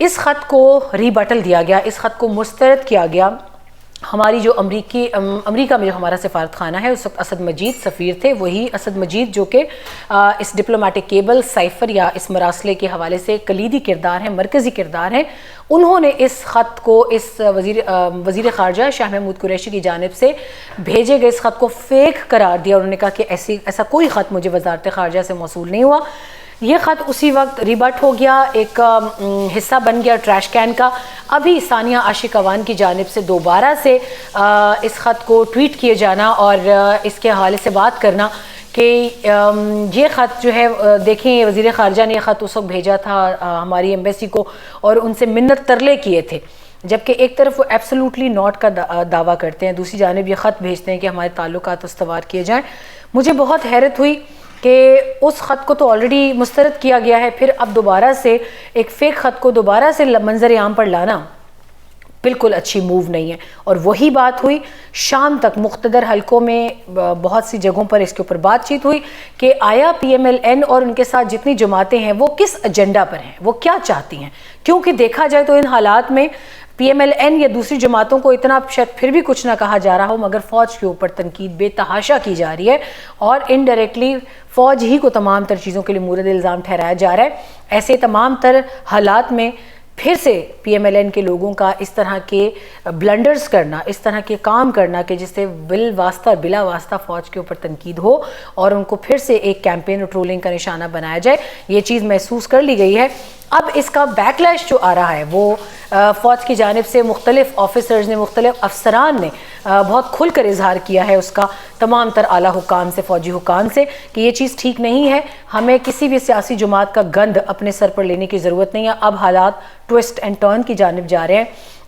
اس خط کو ریبٹل دیا گیا، اس خط کو مسترد کیا گیا۔ ہماری جو امریکہ میں جو ہمارا سفارت خانہ ہے، اس وقت اسد مجید سفیر تھے، وہی اسد مجید جو کہ اس ڈپلومیٹک کیبل سائفر یا اس مراسلے کے حوالے سے کلیدی کردار ہیں، مرکزی کردار ہیں، انہوں نے اس خط کو اس وزیر خارجہ شاہ محمود قریشی کی جانب سے بھیجے گئے اس خط کو فیک قرار دیا۔ انہوں نے کہا کہ ایسا کوئی خط مجھے وزارت خارجہ سے موصول نہیں ہوا۔ یہ خط اسی وقت ریبٹ ہو گیا، ایک حصہ بن گیا ٹریش کین کا۔ ابھی ثانیہ عاشق اعوان کی جانب سے دوبارہ سے اس خط کو ٹویٹ کیے جانا اور اس کے حوالے سے بات کرنا کہ یہ خط جو ہے دیکھیں، وزیر خارجہ نے یہ خط اس وقت بھیجا تھا ہماری ایمبیسی کو اور ان سے منت ترلے کیے تھے، جبکہ ایک طرف وہ ایبسولوٹلی ناٹ کا دعویٰ کرتے ہیں، دوسری جانب یہ خط بھیجتے ہیں کہ ہمارے تعلقات استوار کیے جائیں۔ مجھے بہت حیرت ہوئی کہ اس خط کو تو آلریڈی مسترد کیا گیا ہے، پھر اب دوبارہ سے ایک فیک خط کو دوبارہ سے منظر عام پر لانا بالکل اچھی موو نہیں ہے۔ اور وہی بات ہوئی شام تک مقتدر حلقوں میں بہت سی جگہوں پر اس کے اوپر بات چیت ہوئی کہ آیا پی ایم ایل این اور ان کے ساتھ جتنی جماعتیں ہیں وہ کس ایجنڈا پر ہیں، وہ کیا چاہتی ہیں، کیونکہ دیکھا جائے تو ان حالات میں پی ایم ایل این یا دوسری جماعتوں کو اتنا شاید پھر بھی کچھ نہ کہا جا رہا ہو، مگر فوج کے اوپر تنقید بے تحاشا کی جا رہی ہے اور انڈائریکٹلی فوج ہی کو تمام تر چیزوں کے لیے مورد الزام ٹھہرایا جا رہا ہے۔ ایسے تمام تر حالات میں پھر سے پی ایم ایل این کے لوگوں کا اس طرح کے بلنڈرز کرنا، اس طرح کے کام کرنا کہ جس سے بالواسطہ اور بلا واسطہ فوج کے اوپر تنقید ہو اور ان کو پھر سے ایک کیمپین اور ٹرولنگ کا نشانہ بنایا جائے، یہ چیز محسوس کر لی گئی ہے۔ اب اس کا بیک لیش جو آ رہا ہے وہ فوج کی جانب سے مختلف آفیسرز نے، مختلف افسران نے بہت کھل کر اظہار کیا ہے اس کا، تمام تر اعلیٰ حکام سے، فوجی حکام سے، کہ یہ چیز ٹھیک نہیں ہے، ہمیں کسی بھی سیاسی جماعت کا گند اپنے سر پر لینے کی ضرورت نہیں ہے۔ اب حالات ٹوسٹ اینڈ ٹرن کی جانب جا رہے ہیں،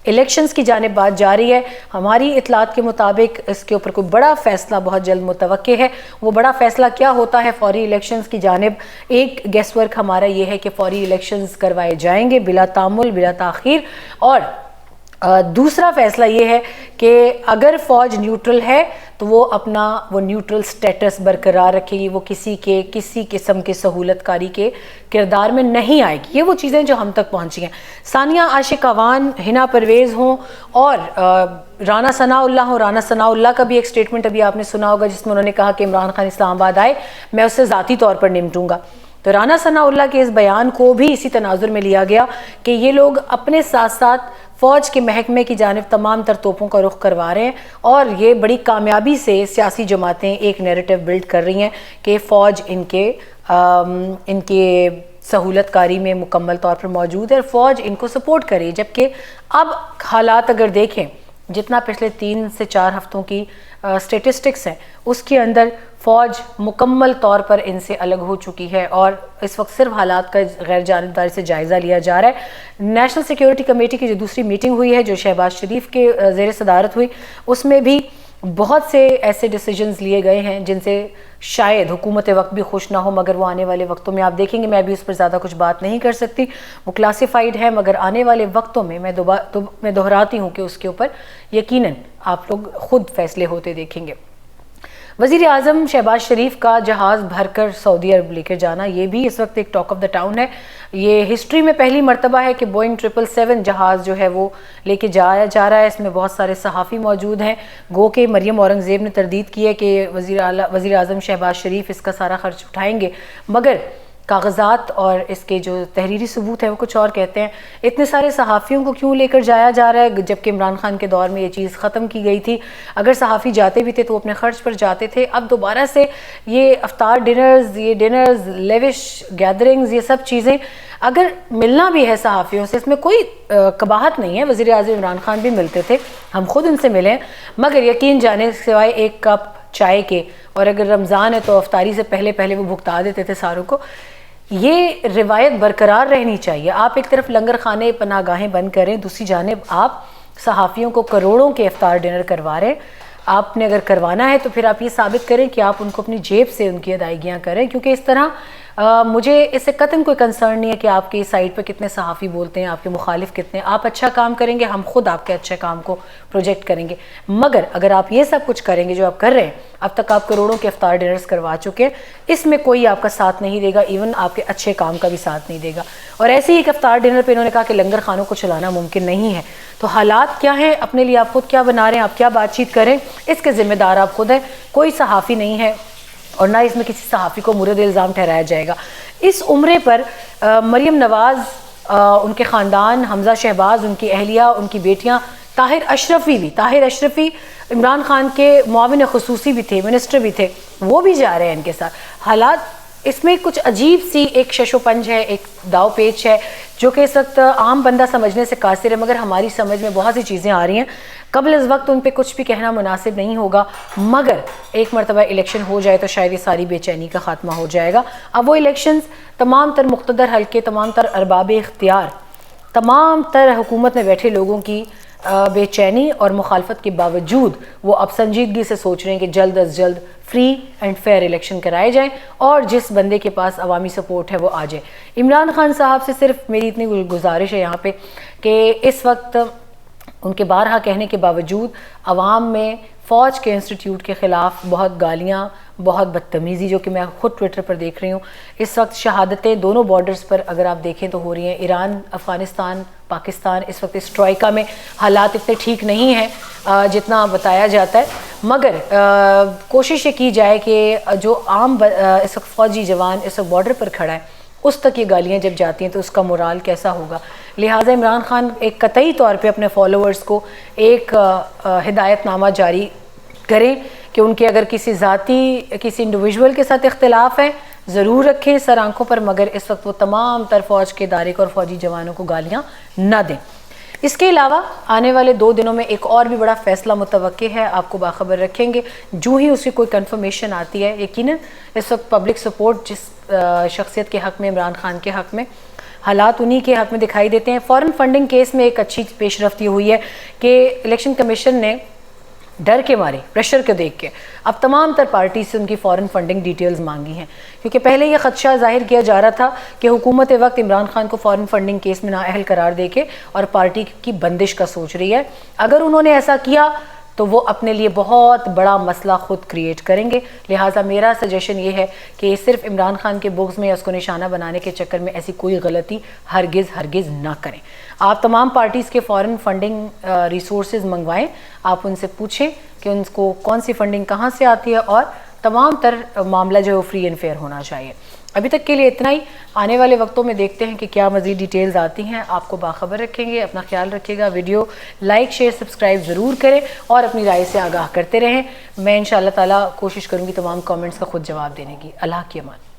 الیکشنز کی جانب بات جاری ہے۔ ہماری اطلاعات کے مطابق اس کے اوپر کوئی بڑا فیصلہ بہت جلد متوقع ہے۔ وہ بڑا فیصلہ کیا ہوتا ہے فوری الیکشنز کی جانب؟ ایک گیس ورک ہمارا یہ ہے کہ فوری الیکشنز کروائے جائیں گے بلا تعمل، بلا تاخیر، اور دوسرا فیصلہ یہ ہے کہ اگر فوج نیوٹرل ہے تو وہ اپنا نیوٹرل سٹیٹس برقرار رکھے گی، وہ کسی قسم کے سہولت کاری کے کردار میں نہیں آئے گی۔ یہ وہ چیزیں جو ہم تک پہنچی ہیں۔ ثانیہ عاشق اعوان، ہنا پرویز ہوں اور رانا ثناء اللہ ہوں۔ رانا ثناء اللہ کا بھی ایک سٹیٹمنٹ ابھی آپ نے سنا ہوگا جس میں انہوں نے کہا کہ عمران خان اسلام آباد آئے میں اس سے ذاتی طور پر نمٹوں گا۔ تو رانا ثناء اللہ کے اس بیان کو بھی اسی تناظر میں لیا گیا کہ یہ لوگ اپنے ساتھ ساتھ فوج کے محکمے کی جانب تمام تر توپوں کا رخ کروا رہے ہیں اور یہ بڑی کامیابی سے سیاسی جماعتیں ایک نیریٹو بلڈ کر رہی ہیں کہ فوج ان کے سہولت کاری میں مکمل طور پر موجود ہے اور فوج ان کو سپورٹ کرے، جبکہ اب حالات اگر دیکھیں جتنا پچھلے 3 سے 4 ہفتوں کی سٹیٹسٹکس ہیں اس کے اندر فوج مکمل طور پر ان سے الگ ہو چکی ہے اور اس وقت صرف حالات کا غیر جانبداری سے جائزہ لیا جا رہا ہے۔ نیشنل سیکیورٹی کمیٹی کی جو دوسری میٹنگ ہوئی ہے جو شہباز شریف کے زیر صدارت ہوئی، اس میں بھی بہت سے ایسے ڈیسیجنز لیے گئے ہیں جن سے شاید حکومت وقت بھی خوش نہ ہو، مگر وہ آنے والے وقتوں میں آپ دیکھیں گے، میں بھی اس پر زیادہ کچھ بات نہیں کر سکتی، وہ کلاسیفائیڈ ہے، مگر آنے والے وقتوں میں میں دہراتی ہوں کہ اس کے اوپر یقیناً آپ لوگ خود فیصلے ہوتے دیکھیں گے۔ وزیر اعظم شہباز شریف کا جہاز بھر کر سعودی عرب لے کر جانا، یہ بھی اس وقت ایک ٹاک آف دا ٹاؤن ہے۔ یہ ہسٹری میں پہلی مرتبہ ہے کہ بوئنگ 777 جہاز جو ہے وہ لے کے جایا جا رہا ہے۔ اس میں بہت سارے صحافی موجود ہیں، گو کہ مریم اورنگزیب نے تردید کی ہے کہ وزیر اعظم شہباز شریف اس کا سارا خرچ اٹھائیں گے، مگر کاغذات اور اس کے جو تحریری ثبوت ہیں وہ کچھ اور کہتے ہیں۔ اتنے سارے صحافیوں کو کیوں لے کر جایا جا رہا ہے جبکہ عمران خان کے دور میں یہ چیز ختم کی گئی تھی؟ اگر صحافی جاتے بھی تھے تو وہ اپنے خرچ پر جاتے تھے، اب دوبارہ سے یہ افطار ڈنرز، یہ ڈنرز، لیوش گیدرنگز، یہ سب چیزیں اگر ملنا بھی ہے صحافیوں سے، اس میں کوئی قباحت نہیں ہے۔ وزیر اعظم عمران خان بھی ملتے تھے، ہم خود ان سے ملے، مگر یقین جانے سوائے ایک کپ چائے کے، اور اگر رمضان ہے تو افطاری سے پہلے وہ بھگتا دیتے تھے ساروں کو۔ یہ روایت برقرار رہنی چاہیے۔ آپ ایک طرف لنگر خانے پناہ گاہیں بند کریں، دوسری جانب آپ صحافیوں کو کروڑوں کے افطار ڈنر کروا رہے ہیں۔ آپ نے اگر کروانا ہے تو پھر آپ یہ ثابت کریں کہ آپ ان کو اپنی جیب سے ان کی ادائیگیاں کریں، کیونکہ اس طرح مجھے اس سے قطعاً کوئی کنسرن نہیں ہے کہ آپ کی سائٹ پہ کتنے صحافی بولتے ہیں، آپ کے مخالف کتنے. آپ اچھا کام کریں گے، ہم خود آپ کے اچھے کام کو پروجیکٹ کریں گے. مگر اگر آپ یہ سب کچھ کریں گے جو آپ کر رہے ہیں، اب تک آپ کروڑوں کے افطار ڈنرز کروا چکے ہیں، اس میں کوئی آپ کا ساتھ نہیں دے گا، ایون آپ کے اچھے کام کا بھی ساتھ نہیں دے گا. اور ایسے ہی ایک افطار ڈنر پہ انہوں نے کہا کہ لنگر خانوں کو چلانا ممکن نہیں ہے. تو حالات کیا ہیں، اپنے لیے آپ خود کیا بنا رہے ہیں، آپ کیا بات چیت کریں، اس کے ذمہ دار آپ خود ہیں، کوئی صحافی نہیں ہے، اور نہ اس میں کسی صحافی کو مورد الزام ٹھہرایا جائے گا. اس عمرے پر مریم نواز، ان کے خاندان، حمزہ شہباز، ان کی اہلیہ، ان کی بیٹیاں، طاہر اشرفی عمران خان کے معاون خصوصی بھی تھے، منسٹر بھی تھے، وہ بھی جا رہے ہیں ان کے ساتھ. حالات اس میں کچھ عجیب سی ایک شش و پنج ہے، ایک داؤ پیچ ہے، جو کہ اس وقت عام بندہ سمجھنے سے قاصر ہے، مگر ہماری سمجھ میں بہت سی چیزیں آ رہی ہیں. قبل از وقت ان پہ کچھ بھی کہنا مناسب نہیں ہوگا، مگر ایک مرتبہ الیکشن ہو جائے تو شاید یہ ساری بے چینی کا خاتمہ ہو جائے گا. اب وہ الیکشنز تمام تر مقتدر حلقے، تمام تر ارباب اختیار، تمام تر حکومت میں بیٹھے لوگوں کی بے چینی اور مخالفت کے باوجود وہ اب سنجیدگی سے سوچ رہے ہیں کہ جلد از جلد فری اینڈ فیئر الیکشن کرائے جائیں اور جس بندے کے پاس عوامی سپورٹ ہے وہ آ جائے. عمران خان صاحب سے صرف میری اتنی گزارش ہے یہاں پہ کہ اس وقت ان کے بارہا کہنے کے باوجود عوام میں فوج کے انسٹیٹیوٹ کے خلاف بہت گالیاں، بہت بدتمیزی، جو کہ میں خود ٹویٹر پر دیکھ رہی ہوں. اس وقت شہادتیں دونوں بارڈرز پر اگر آپ دیکھیں تو ہو رہی ہیں. ایران، افغانستان، پاکستان اس وقت اس ٹرائیکا میں حالات اتنے ٹھیک نہیں ہیں جتنا بتایا جاتا ہے، مگر کوشش یہ کی جائے کہ جو عام اس وقت فوجی جوان اس وقت بارڈر پر کھڑا ہے، اس تک یہ گالیاں جب جاتی ہیں تو اس کا مورال کیسا ہوگا. لہٰذا عمران خان ایک قطعی طور پہ اپنے فالوورز کو ایک ہدایت نامہ جاری کریں کہ ان کے اگر کسی ذاتی، کسی انڈیویژول کے ساتھ اختلاف ہے ضرور رکھیں سر آنکھوں پر، مگر اس وقت وہ تمام تر فوج کے ادارے کو اور فوجی جوانوں کو گالیاں نہ دیں. اس کے علاوہ آنے والے 2 دنوں میں ایک اور بھی بڑا فیصلہ متوقع ہے، آپ کو باخبر رکھیں گے جو ہی اس کی کوئی کنفرمیشن آتی ہے. یقیناً اس وقت پبلک سپورٹ جس شخصیت کے حق میں، عمران خان کے حق میں، حالات انہی کے حق میں دکھائی دیتے ہیں. فورن فنڈنگ کیس میں ایک اچھی پیش رفت یہ ہوئی ہے کہ الیکشن کمیشن نے ڈر کے مارے، پریشر کو دیکھ کے اب تمام تر پارٹی سے ان کی فورن فنڈنگ ڈیٹیلز مانگی ہیں، کیونکہ پہلے یہ خدشہ ظاہر کیا جا رہا تھا کہ حکومت وقت عمران خان کو فورن فنڈنگ کیس میں نااہل قرار دے کے اور پارٹی کی بندش کا سوچ رہی ہے. اگر انہوں نے ایسا کیا تو وہ اپنے لیے بہت بڑا مسئلہ خود کریٹ کریں گے. لہٰذا میرا سجیشن یہ ہے کہ صرف عمران خان کے بغض میں یا اس کو نشانہ بنانے کے چکر میں ایسی کوئی غلطی ہرگز نہ کریں. آپ تمام پارٹیز کے فورن فنڈنگ ریسورسز منگوائیں، آپ ان سے پوچھیں کہ ان کو کون سی فنڈنگ کہاں سے آتی ہے، اور تمام تر معاملہ جو ہے وہ فری اینڈ فیئر ہونا چاہیے. ابھی تک کے لیے اتنا ہی. آنے والے وقتوں میں دیکھتے ہیں کہ کیا مزید ڈیٹیلز آتی ہیں، آپ کو باخبر رکھیں گے. اپنا خیال رکھیے گا. ویڈیو لائک، شیئر، سبسکرائب ضرور کریں اور اپنی رائے سے آگاہ کرتے رہیں. میں انشاءاللہ تعالی کوشش کروں گی تمام کامنٹس کا خود جواب دینے کی. اللہ کی امان.